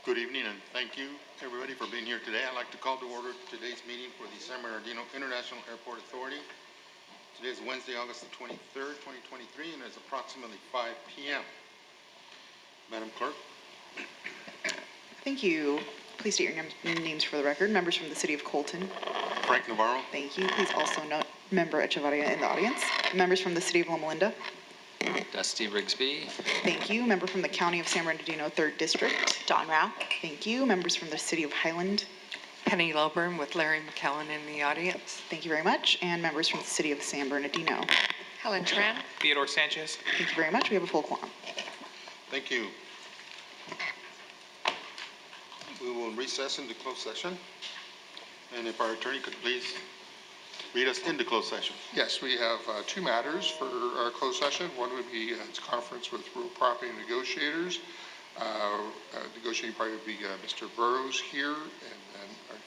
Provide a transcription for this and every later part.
Good evening, and thank you, everybody, for being here today. I'd like to call to order today's meeting for the San Bernardino International Airport Authority. Today is Wednesday, August the 23rd, 2023, and it's approximately 5 p.m. Madam Clerk. Thank you. Please state your names for the record. Members from the City of Colton. Frank Navarro. Thank you. Please also note Member Echevarria in the audience. Members from the City of Loma Linda. Dusty Rigsby. Thank you. Member from the County of San Bernardino, 3rd District. Don Rao. Thank you. Members from the City of Highland. Penny Lilburn with Larry McKellen in the audience. Thank you very much. And members from the City of San Bernardino. Helen Tran. Theodore Sanchez. Thank you very much. We have a full quorum. Thank you. We will recess into closed session. And if our attorney could please lead us into closed session. Yes, we have two matters for our closed session. One would be its conference with real property negotiators. Negotiating party would be Mr. Burrows here, and then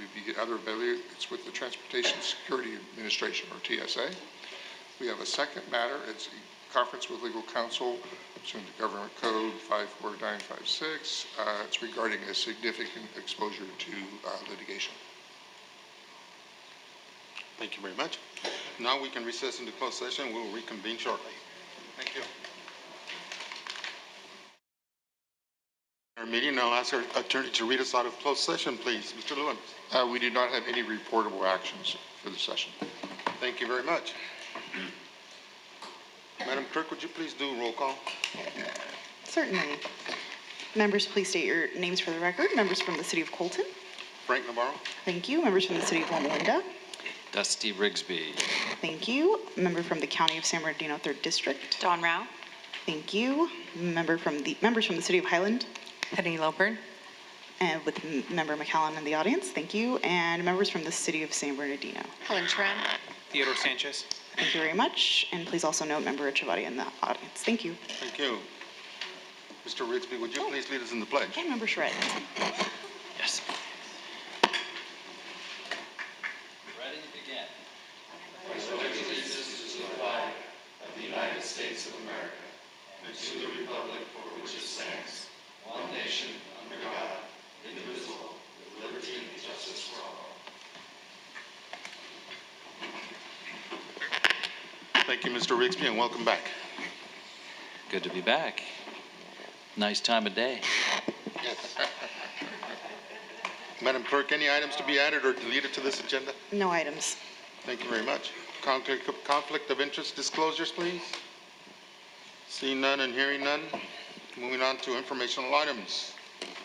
would be the other value. It's with the Transportation Security Administration, or TSA. We have a second matter. It's a conference with legal counsel pursuant to Government Code 54956. It's regarding a significant exposure to litigation. Thank you very much. Now we can recess into closed session. We will reconvene shortly. Thank you. Our meeting, I'll ask our attorney to read us out of closed session, please. Mr. Lewin. We do not have any reportable actions for the session. Thank you very much. Madam Clerk, would you please do roll call? Certainly. Members, please state your names for the record. Members from the City of Colton. Frank Navarro. Thank you. Members from the City of Loma Linda. Dusty Rigsby. Thank you. Member from the County of San Bernardino, 3rd District. Don Rao. Thank you. Members from the City of Highland. Penny Lilburn. And with Member McCallum in the audience. Thank you. And members from the City of San Bernardino. Helen Tran. Theodore Sanchez. Thank you very much. And please also note Member Echevarria in the audience. Thank you. Thank you. Mr. Rigsby, would you please lead us in the pledge? And Member Shred. Yes. Ready to begin. Allegiance to the flag of the United States of America and to the republic for which it stands, one nation under God, indivisible, with liberty and justice for all. Thank you, Mr. Rigsby, and welcome back. Good to be back. Nice time of day. Yes. Madam Clerk, any items to be added or deleted to this agenda? No items. Thank you very much. Conflict of interest disclosures, please. Seeing none and hearing none. Moving on to informational items.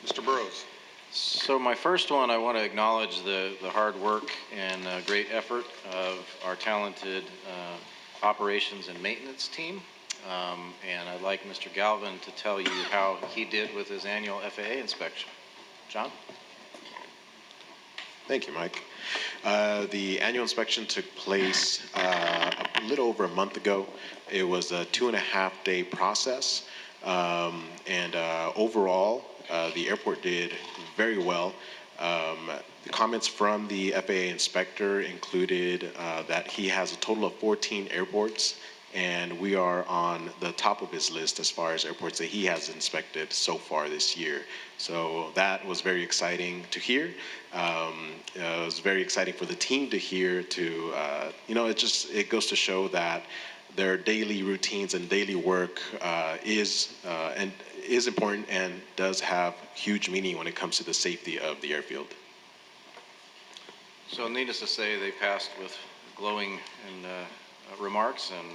Mr. Burrows. So my first one, I want to acknowledge the hard work and great effort of our talented operations and maintenance team. And I'd like Mr. Galvin to tell you how he did with his annual FAA inspection. John? Thank you, Mike. The annual inspection took place a little over a month ago. It was a 2.5-day process. Overall, the airport did very well. The comments from the FAA inspector included that he has a total of 14 airports, and we are on the top of his list as far as airports that he has inspected so far this year. So that was very exciting to hear. It was very exciting for the team to hear. It goes to show that their daily routines and daily work is important and does have huge meaning when it comes to the safety of the airfield. So needless to say, they passed with glowing and remarks, and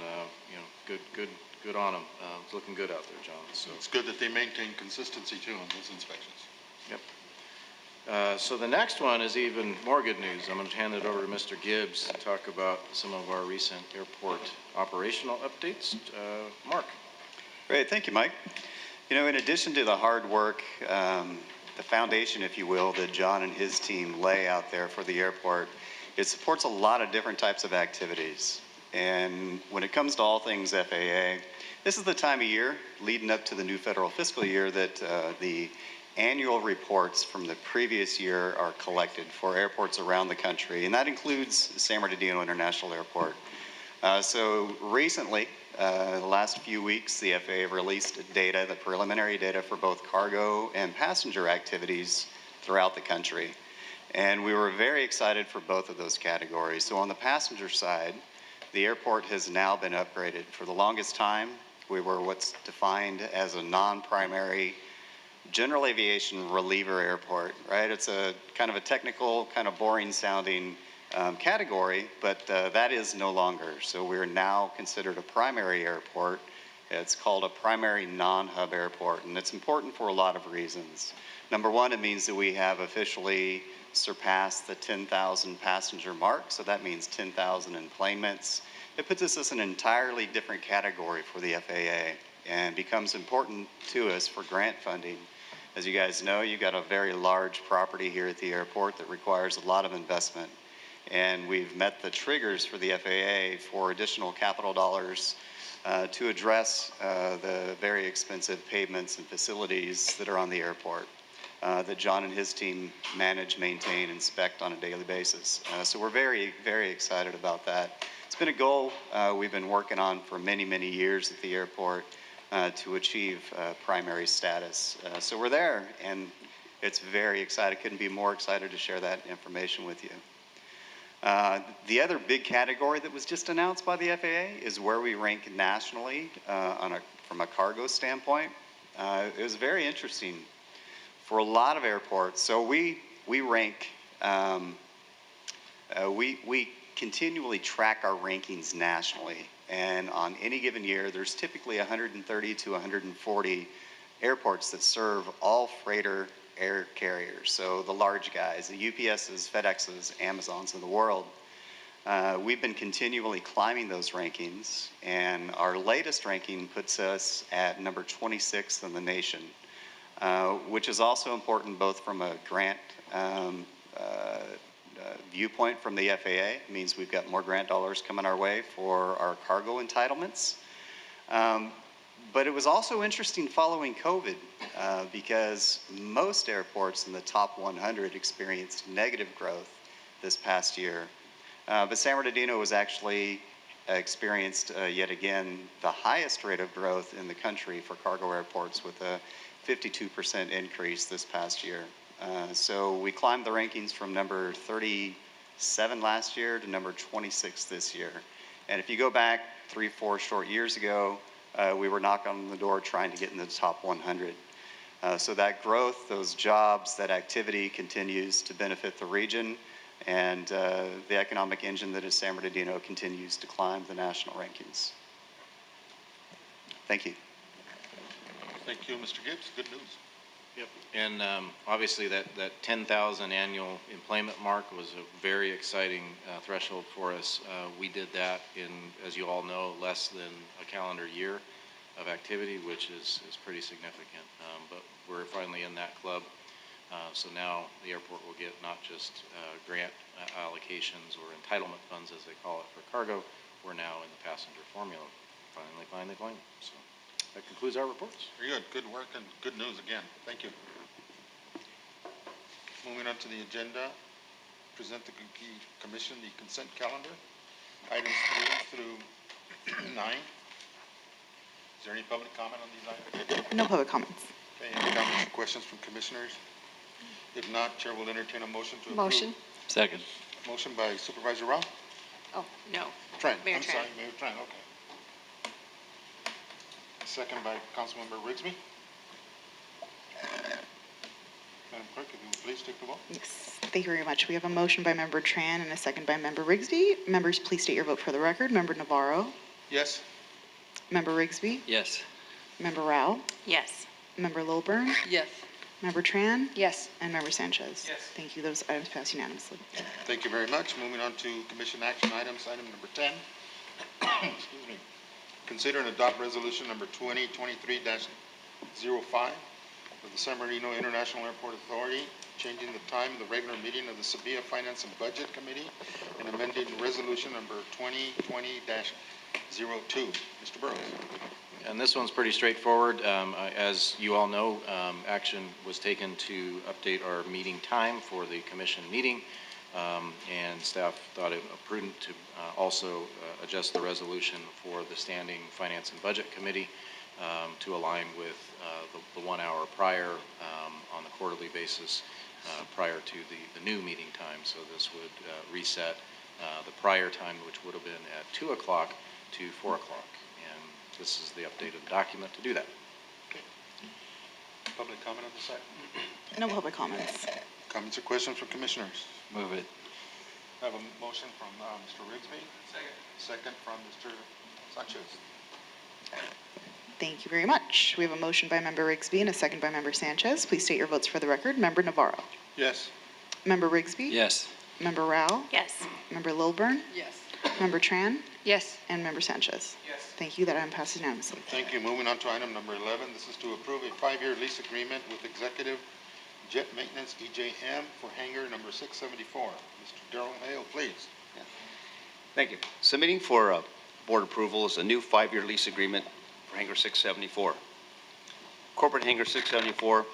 good on them. It's looking good out there, John. So It's good that they maintain consistency too on those inspections. Yep. So the next one is even more good news. I'm going to hand it over to Mr. Gibbs to talk about some of our recent airport operational updates. Mark. Great, thank you, Mike. In addition to the hard work, the foundation, if you will, that John and his team lay out there for the airport, it supports a lot of different types of activities. And when it comes to all things FAA, this is the time of year leading up to the new federal fiscal year that the annual reports from the previous year are collected for airports around the country, and that includes San Bernardino International Airport. So recently, the last few weeks, the FAA released data, the preliminary data for both cargo and passenger activities throughout the country. And we were very excited for both of those categories. So on the passenger side, the airport has now been upgraded. For the longest time, we were what's defined as a non-primary general aviation reliever airport, right? It's a kind of a technical, kind of boring sounding category, but that is no longer. So we're now considered a primary airport. It's called a primary non-hub airport, and it's important for a lot of reasons. Number one, it means that we have officially surpassed the 10,000 passenger mark, so that means 10,000 enplanements. It puts us in an entirely different category for the FAA and becomes important to us for grant funding. As you guys know, you've got a very large property here at the airport that requires a lot of investment. And we've met the triggers for the FAA for additional capital dollars to address the very expensive pavements and facilities that are on the airport that John and his team manage, maintain, inspect on a daily basis. So we're very, very excited about that. It's been a goal we've been working on for many, many years at the airport to achieve primary status. So we're there, and it's very exciting. Couldn't be more excited to share that information with you. The other big category that was just announced by the FAA is where we rank nationally from a cargo standpoint. It was very interesting for a lot of airports. So we rank, we continually track our rankings nationally. And on any given year, there's typically 130 to 140 airports that serve all freighter air carriers. So the large guys, the UPSs, FedExes, Amazons of the world. We've been continually climbing those rankings, and our latest ranking puts us at number 26 in the nation, which is also important both from a grant viewpoint from the FAA. It means we've got more grant dollars coming our way for our cargo entitlements. But it was also interesting following COVID because most airports in the top 100 experienced negative growth this past year. But San Bernardino was actually experienced yet again the highest rate of growth in the country for cargo airports with a 52% increase this past year. So we climbed the rankings from number 37 last year to number 26 this year. And if you go back 3-4 short years ago, we were knocking on the door trying to get in the top 100. So that growth, those jobs, that activity continues to benefit the region, and the economic engine that is San Bernardino continues to climb the national rankings. Thank you. Thank you, Mr. Gibbs. Good news. Yep. And obviously that 10,000 annual employment mark was a very exciting threshold for us. We did that in, as you all know, less than a calendar year of activity, which is pretty significant. But we're finally in that club. So now the airport will get not just grant allocations or entitlement funds, as they call it, for cargo. We're now in the passenger formula. Finally. So that concludes our reports. Very good. Good work and good news again. Thank you. Moving on to the agenda, present the commission the consent calendar, items 3 through 9. Is there any public comment on these items? No public comments. Okay, any comments or questions from commissioners? If not, Chair will entertain a motion to approve. Motion. Second. Motion by Supervisor Rao. Oh, no. Tran. Mayor I'm Tran. sorry, Mayor Tran, okay. Second by Councilmember Rigsby. Madam Clerk, if you would please take the vote. Yes, thank you very much. We have a motion by Member Tran and a second by Member Rigsby. Members, please state your vote for the record. Member Navarro, Yes. Member Rigsby, Yes. Member Rao, Yes. Member Lilburn, Yes. Member Tran, Yes. and Member Sanchez. Yes. Thank you. Those items pass unanimously. Thank you very much. Moving on to commission action items, item number 10. Excuse me. Consider and adopt resolution number 2023-05 of the San Bernardino International Airport Authority, changing the time of the regular meeting of the SBIAA Finance and Budget Committee and amending resolution number 2020-02. Mr. Burrows. And this one's pretty straightforward. As you all know, action was taken to update our meeting time for the commission meeting. And staff thought it prudent to also adjust the resolution for the Standing Finance and Budget Committee to align with the 1 hour prior on the quarterly basis prior to the new meeting time. So this would reset the prior time, which would have been at 2 o'clock, to 4 o'clock. And this is the updated document to do that. Public comment on this item? No public comments. Comments or questions from commissioners? Move it. I have a motion from Mr. Rigsby. Second from Mr. Sanchez. Thank you very much. We have a motion by Member Rigsby and a second by Member Sanchez. Please state your votes for the record. Member Navarro. Yes. Member Rigsby. Yes. Member Rao. Yes. Member Lilburn. Yes. Member Tran. Yes. And Member Sanchez. Yes. Thank you. That item passes unanimously. Thank you. Moving on to item number 11. This is to approve a 5-year lease agreement with Executive Jet Maintenance, EJM, for hangar number 674. Mr. Darrell Hale, please. Thank you. Submitting for board approval is a new 5-year lease agreement for Hangar 674. Corporate Hangar 674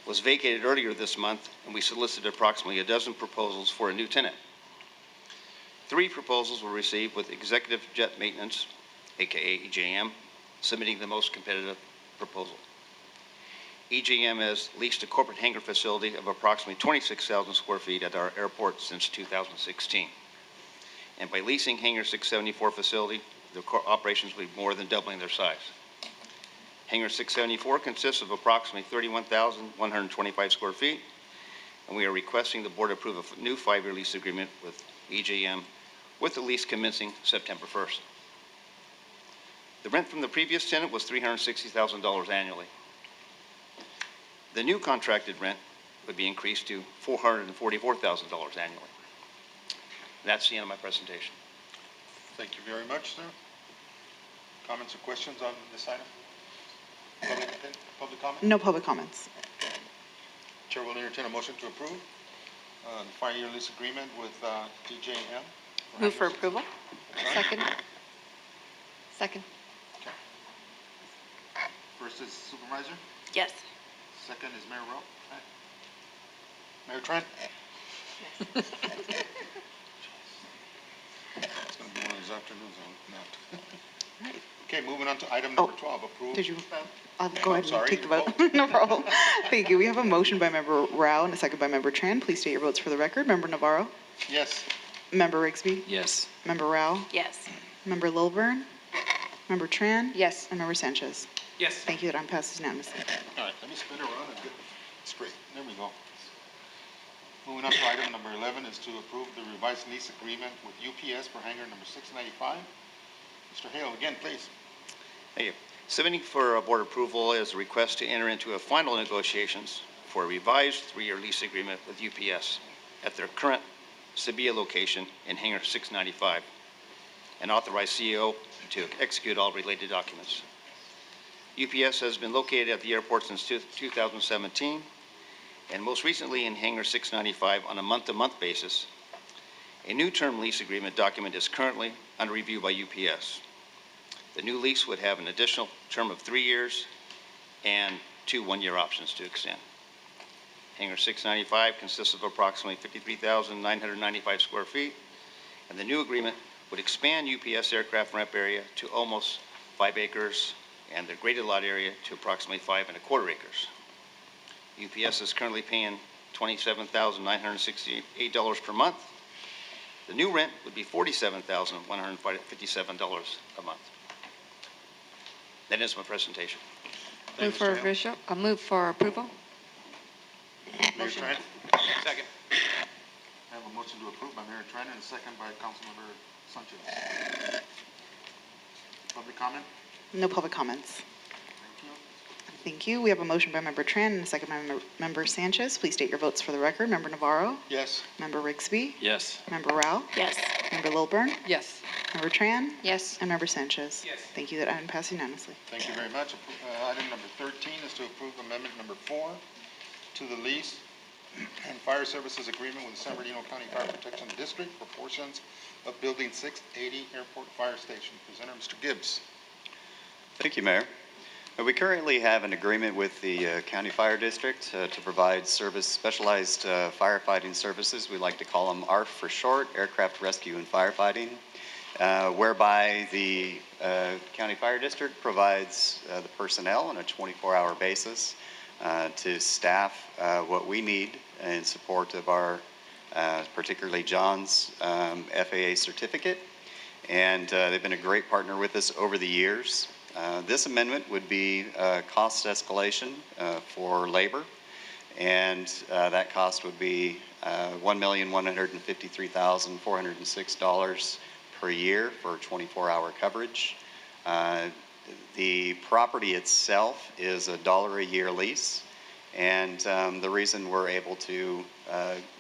was vacated earlier this month, and we solicited approximately a dozen proposals for a new tenant. 3 proposals were received, with Executive Jet Maintenance, aka EJM, submitting the most competitive proposal. EJM has leased a corporate hangar facility of approximately 26,000 square feet at our airport since 2016. And by leasing Hangar 674 facility, the operations will be more than doubling their size. Hangar 674 consists of approximately 31,125 square feet, and we are requesting the board approve a new 5-year lease agreement with EJM, with the lease commencing September 1st. The rent from the previous tenant was $360,000 annually. The new contracted rent would be increased to $444,000 annually. That's the end of my presentation. Thank you very much, sir. Comments or questions on this item? Public comment? No public comments. Chair will entertain a motion to approve the 5-year lease agreement with EJM. Move for approval. Second. Second. Okay. First is Supervisor. Yes. Second is Mayor Rowe. Mayor Trent? It's going to be one of those afternoons I'm not. Okay, moving on to item number 12, approve. Did you? I'll go ahead and sorry, take the you vote. No problem. Thank you. We have a motion by Member Rao and a second by Member Tran. Please state your votes for the record. Member Navarro. Yes. Member Rigsby. Yes. Member Rao. Yes. Member Lilburn. Member Tran. Yes. And Member Sanchez. Yes. Thank you. That item passes unanimously. All right, let me spin around and get it straight. There we go. Moving on to item number 11 is to approve the revised lease agreement with UPS for hangar number 695. Mr. Hale, again, please. Thank you. Submitting for board approval is a request to enter into a final negotiations for a revised 3-year lease agreement with UPS at their current SBIAA location in Hangar 695, and authorize CEO to execute all related documents. UPS has been located at the airport since 2017, and most recently in Hangar 695 on a month-to-month basis. A new term lease agreement document is currently under review by UPS. The new lease would have an additional term of 3 years and 2 one-year options to extend. Hangar 695 consists of approximately 53,995 square feet, and the new agreement would expand UPS aircraft ramp area to almost 5 acres and their graded lot area to approximately 5.25 acres. UPS is currently paying $27,968 per month. The new rent would be $47,157 a month. That is my presentation. Move for official. Move for approval. Mayor Tran. Second. I have a motion to approve by Mayor Tran and a second by Councilmember Sanchez. Public comment? No public comments. Thank you. Thank you. We have a motion by Member Tran and a second by Member Sanchez. Please state your votes for the record. Member Navarro. Yes. Member Rigsby. Yes. Member Rao. Yes. Member Lilburn. Yes. Member Tran. Yes. And Member Sanchez. Yes. Thank you. That item passes unanimously. Thank you very much. Item number 13 is to approve amendment number 4 to the lease and fire services agreement with the San Bernardino County Fire Protection District for portions of Building 680 Airport Fire Station. Presenter, Mr. Gibbs. Thank you, Mayor. We currently have an agreement with the County Fire District to provide specialized firefighting services. We like to call them ARF for short, Aircraft Rescue and Firefighting, whereby the County Fire District provides the personnel on a 24-hour basis to staff what we need in support of our, particularly John's FAA certificate. And they've been a great partner with us over the years. This amendment would be cost escalation for labor, and that cost would be $1,153,406 per year for 24-hour coverage. The property itself is a $1 a year lease, and the reason we're able to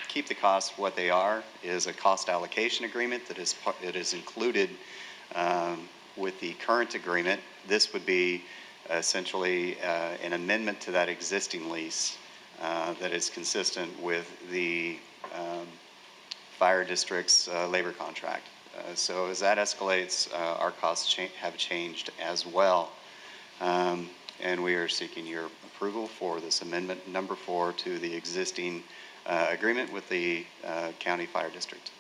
keep the costs what they are is a cost allocation agreement that is included with the current agreement. This would be essentially an amendment to that existing lease that is consistent with the fire district's labor contract. So as that escalates, our costs have changed as well. And we are seeking your approval for this amendment number 4 to the existing agreement with the County Fire District.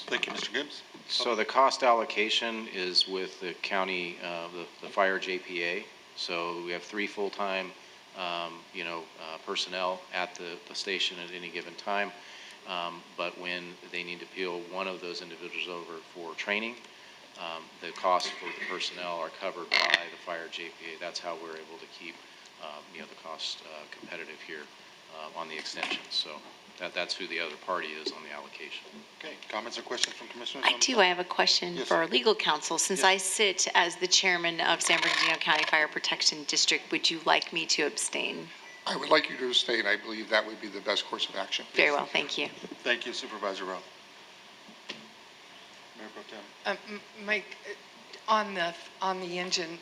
Thank you, Mr. Gibbs. So the cost allocation is with the county, the fire JPA. So we have 3 full-time, personnel at the station at any given time. But when they need to peel one of those individuals over for training, the costs for the personnel are covered by the fire JPA. That's how we're able to keep, the cost competitive here on the extension. So that's who the other party is on the allocation. Okay, comments or questions from commissioners? I do. I have a question Yes. for our legal counsel. Since I sit as the chairman of San Bernardino County Fire Protection District, would you like me to abstain? I would like you to abstain. I believe that would be the best course of action. Very well, thank you. Thank you, Supervisor Rao. Mayor Pro Tem. Mike, on the engine,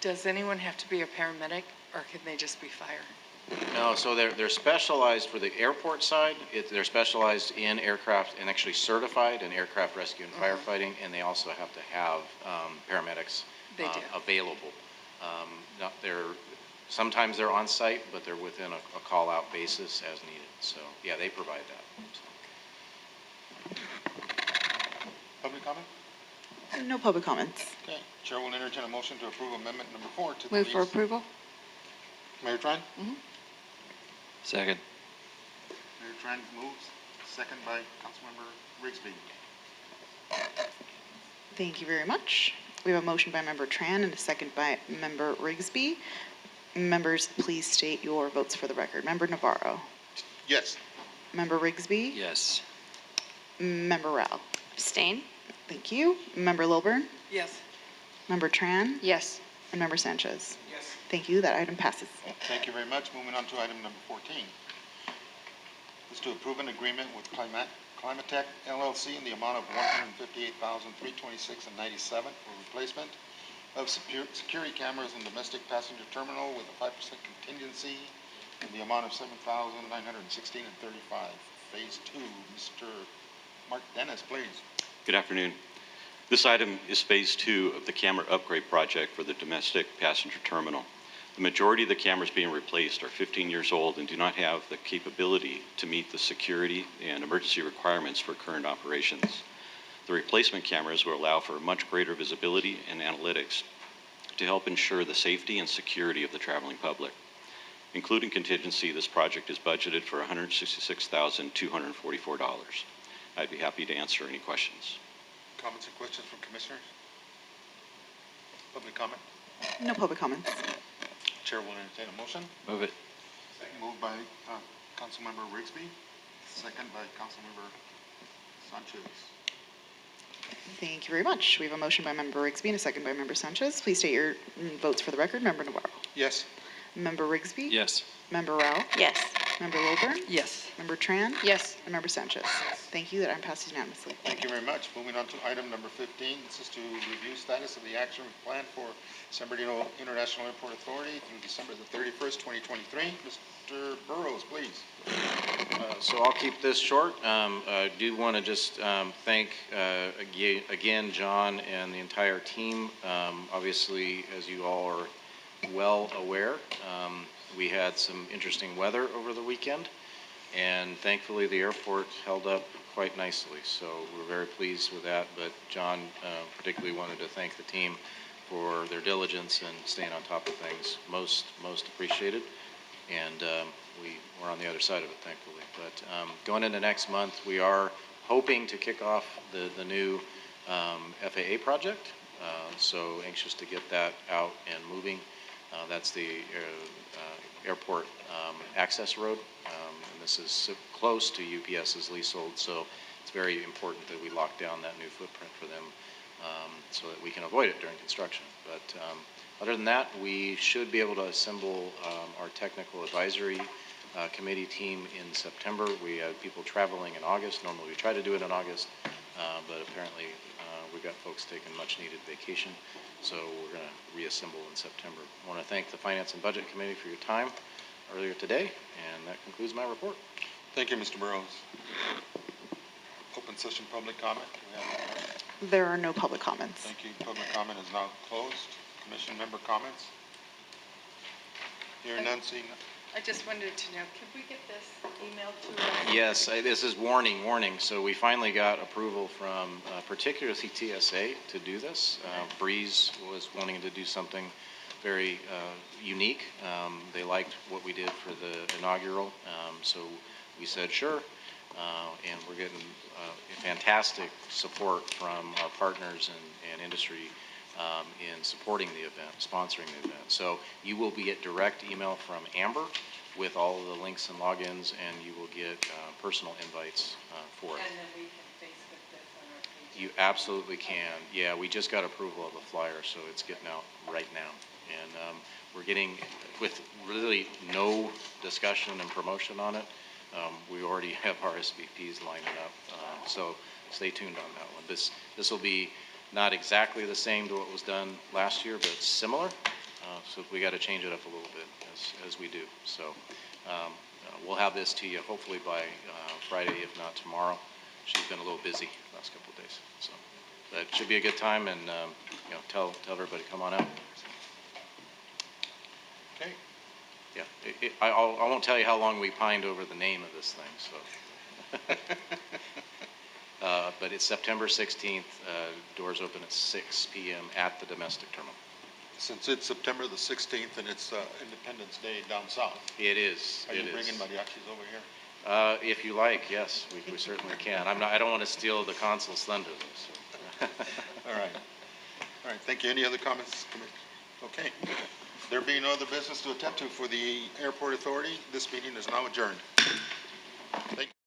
does anyone have to be a paramedic, or can they just be fire? No, so they're specialized for the airport side. They're specialized in aircraft and actually certified in aircraft rescue and firefighting, and they also have to have paramedics available. Sometimes they're on site, but they're within a call-out basis as needed. So yeah, they provide that. Public comment? No public comments. Okay, Chair will entertain a motion to approve amendment number 4 to the Move for lease. approval? Mayor Tran? Second. Mayor Tran moves, second by Councilmember Rigsby. Thank you very much. We have a motion by Member Tran and a second by Member Rigsby. Members, please state your votes for the record. Member Navarro. Yes. Member Rigsby. Yes. Member Rao. Abstain? Thank you. Member Lilburn. Yes. Member Tran. Yes. And Member Sanchez. Yes. Thank you. That item passes. Thank you very much. Moving on to item number 14. Is to approve an agreement with Climatech LLC in the amount of $158,326.97 for replacement of security cameras in domestic passenger terminal with a 5% contingency in the amount of $7,916.35. Phase 2. Mr. Mark Dennis, please. Good afternoon. This item is Phase 2 of the camera upgrade project for the domestic passenger terminal. The majority of the cameras being replaced are 15 years old and do not have the capability to meet the security and emergency requirements for current operations. The replacement cameras will allow for much greater visibility and analytics to help ensure the safety and security of the traveling public. Including contingency, this project is budgeted for $166,244. I'd be happy to answer any questions. Comments and questions from commissioners? Public comment? No public comments. Chair will entertain a motion. Move it. Moved by Councilmember Rigsby, second by Councilmember Sanchez. Thank you very much. We have a motion by Member Rigsby and a second by Member Sanchez. Please state your votes for the record. Member Navarro. Yes. Member Rigsby. Yes. Member Rao. Yes. Member Wilburn? Yes. Member Tran? Yes. And Member Sanchez? Thank you. That item passes unanimously. Thank you very much. Moving on to item number 15. This is to review status of the action plan for San Bernardino International Airport Authority through December the 31st, 2023. Mr. Burrows, please. So I'll keep this short. I do want to just thank again John and the entire team. Obviously, as you all are well aware, we had some interesting weather over the weekend, and thankfully the airport held up quite nicely. So we're very pleased with that. But John particularly wanted to thank the team for their diligence and staying on top of things. Most appreciated. And we're on the other side of it, thankfully. But going into next month, we are hoping to kick off the new FAA project. So anxious to get that out and moving. That's the airport access road. And this is close to UPS's leasehold, so it's very important that we lock down that new footprint for them so that we can avoid it during construction. But other than that, we should be able to assemble our technical advisory committee team in September. We have people traveling in August. Normally we try to do it in August, but apparently we've got folks taking much needed vacation. So we're going to reassemble in September. I want to thank the Finance and Budget Committee for your time earlier today, and that concludes my report. Thank you, Mr. Burrows. Open session public comment. Do we have any comments? There are no public comments. Thank you. Public comment is now closed. Commission member comments? Hearing none, seeing none. I just wanted to know, could we get this emailed to us? Yes, this is warning. So we finally got approval from particularly TSA to do this. Breeze was wanting to do something very unique. They liked what we did for the inaugural, so we said sure. And we're getting fantastic support from our partners and industry in supporting the event, sponsoring the event. So you will get direct email from Amber with all of the links and logins, and you will get personal invites for it. And then we can Facebook this on our page. You absolutely can. Yeah, we just got approval of the flyer, so it's getting out right now. And we're getting, with really no discussion and promotion on it, we already have RSVPs lining up. So stay tuned on that one. This will be not exactly the same to what was done last year, but similar. So we got to change it up a little bit as we do. So we'll have this to you hopefully by Friday, if not tomorrow. She's been a little busy the last couple of days. So but it should be a good time, and tell everybody come on out. Okay. Yeah, I won't tell you how long we pined over the name of this thing. So. But it's September 16th. Doors open at 6 p.m. at the domestic terminal. Since it's September the 16th and it's Independence Day down south. It is. Are you bringing mariachis over here? If you like, yes, we certainly can. I don't want to steal the consul's thunder, though. So. All right. All right. Thank you. Any other comments? Okay. There being no other business to attend to for the Airport Authority, this meeting is now adjourned. Thank you.